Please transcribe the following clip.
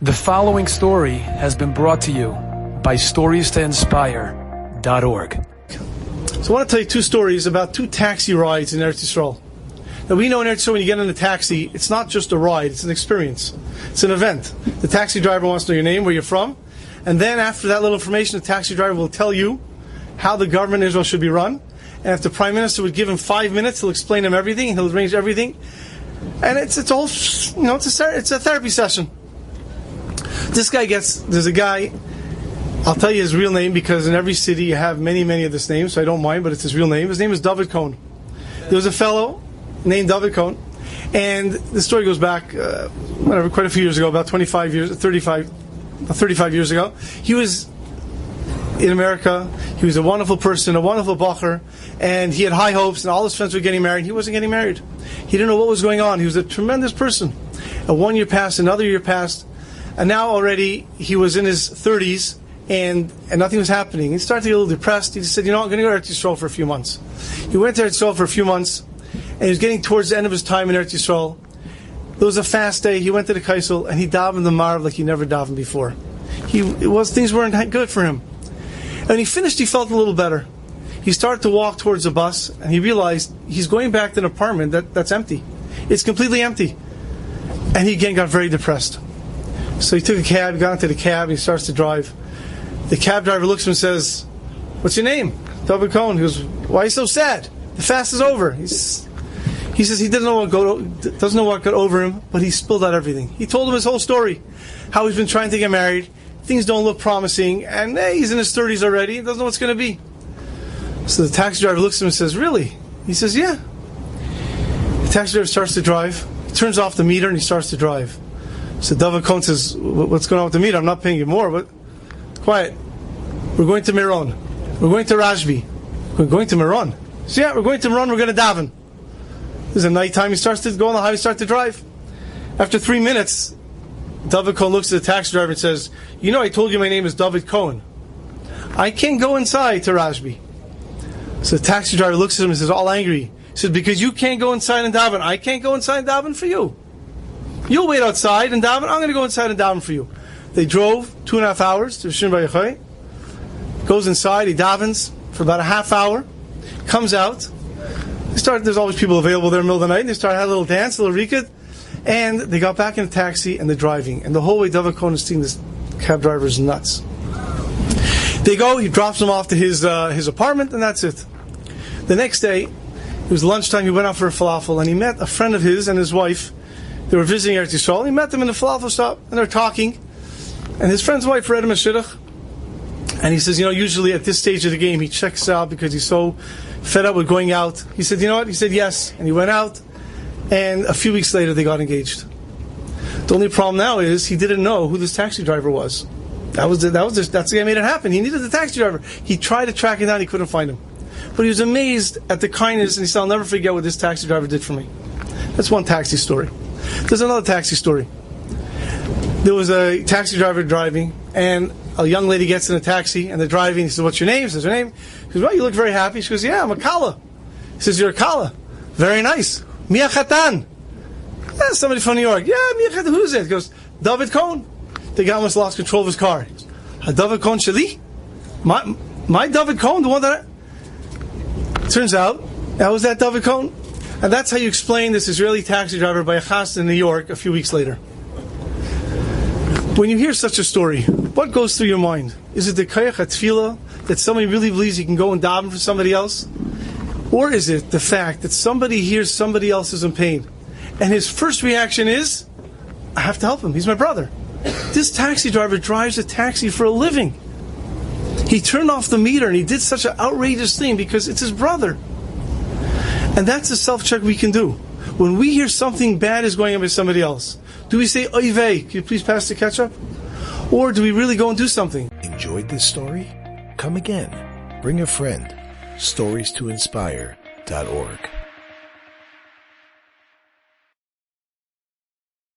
The following story has been brought to you by StoriesToInspire.org. So I want to tell you two stories about two taxi rides in Eretz Yisrael. Now we know in Eretz Yisrael when you get in a taxi, it's not just a ride, it's an experience. It's an event. The taxi driver wants to know your name, where you're from, and then after that little information, the taxi driver will tell you how the government in Israel should be run. And if the Prime Minister would give him 5 minutes, he'll explain him everything, he'll arrange everything. And it's a therapy session. There's a guy, I'll tell you his real name because in every city you have many of this name, so I don't mind, but it's his real name. His name is David Cohen. There was a fellow named David Cohen, and the story goes back, quite a few years ago, about 35 years ago. He was in America. He was a wonderful person, a wonderful bacher, and he had high hopes, and all his friends were getting married. He wasn't getting married. He didn't know what was going on. He was a tremendous person. And 1 year passed, another year passed, and now already he was in his 30s, and nothing was happening. He started to get a little depressed. He just said, I'm going to go to Eretz Yisrael for a few months. He went to Eretz Yisrael for a few months, and he was getting towards the end of his time in Eretz Yisrael. It was a fast day. He went to the Kaisel, and he davened the Marv like he never davened before. Things weren't good for him. And when he finished, he felt a little better. He started to walk towards the bus, and he realized he's going back to an apartment that's empty. It's completely empty. And he again got very depressed. So he took a cab, got into the cab, and he starts to drive. The cab driver looks at him and says, "What's your name?" David Cohen. He goes, "Why are you so sad? The fast is over." He says he doesn't know what got over him, but he spilled out everything. He told him his whole story, how he's been trying to get married, things don't look promising, and he's in his 30s already, he doesn't know what's going to be. So the taxi driver looks at him and says, "Really?" He says, "Yeah." The taxi driver starts to drive. He turns off the meter and he starts to drive. So David Cohen says, "What's going on with the meter? I'm not paying you more." But quiet. "We're going to Miron. We're going to Rashbi." "We're going to Miron." So "Yeah, we're going to Miron. We're going to daven." There's a nighttime. He starts to go on the highway, start to drive. After 3 minutes, David Cohen looks at the taxi driver and says, I told you my name is David Cohen. I can't go inside to Rashbi." So the taxi driver looks at him and says, all angry. He says, "Because you can't go inside and daven, I can't go inside and daven for you. You'll wait outside and daven. I'm going to go inside and daven for you." They drove 2.5 hours to Shin Bayachai. Goes inside, he davens for about a half hour. Comes out. There's always people available there in the middle of the night. And they start having a little dance, a little rikad. And they got back in the taxi and they're driving. And the whole way David Cohen is seeing this cab driver is nuts. They go, he drops them off to his apartment, and that's it. The next day, it was lunchtime, he went out for a falafel, and he met a friend of his and his wife. They were visiting Eretz Yisrael. He met them in the falafel shop, and they're talking. And his friend's wife read him a Shidduch. And he says, usually at this stage of the game, he checks out because he's so fed up with going out. He said, "You know what?" He said, "Yes." And he went out, and a few weeks later, they got engaged. The only problem now is he didn't know who this taxi driver was. That's the guy who made it happen. He needed the taxi driver. He tried to track him down. He couldn't find him. But he was amazed at the kindness, and he said, "I'll never forget what this taxi driver did for me." That's one taxi story. There's another taxi story. There was a taxi driver driving, and a young lady gets in a taxi, and they're driving. He says, "What's your name?" She says her name. He goes, "Well, you look very happy." She goes, "Yeah, I'm a Kala." He says, "You're a Kala. Very nice. Mia Chatan." "Yeah, somebody from New York." "Yeah, Mia Chatan. Who's it?" He goes, "David Cohen." The guy almost lost control of his car. He goes, "David Cohen Shali? My David Cohen, the one that Turns out, that was that David Cohen. And that's how you explain this Israeli taxi driver by a chassid in New York a few weeks later. When you hear such a story, what goes through your mind? Is it the kayach tefillah that somebody really believes he can go and daven for somebody else? Or is it the fact that somebody hears somebody else is in pain, and his first reaction is, "I have to help him, he's my brother." This taxi driver drives a taxi for a living. He turned off the meter and he did such an outrageous thing because it's his brother. And that's a self-check we can do. When we hear something bad is going on with somebody else, do we say, "Oy vey, can you please pass the ketchup?" Or do we really go and do something? Enjoyed this story? Come again. Bring a friend. StoriesToInspire.org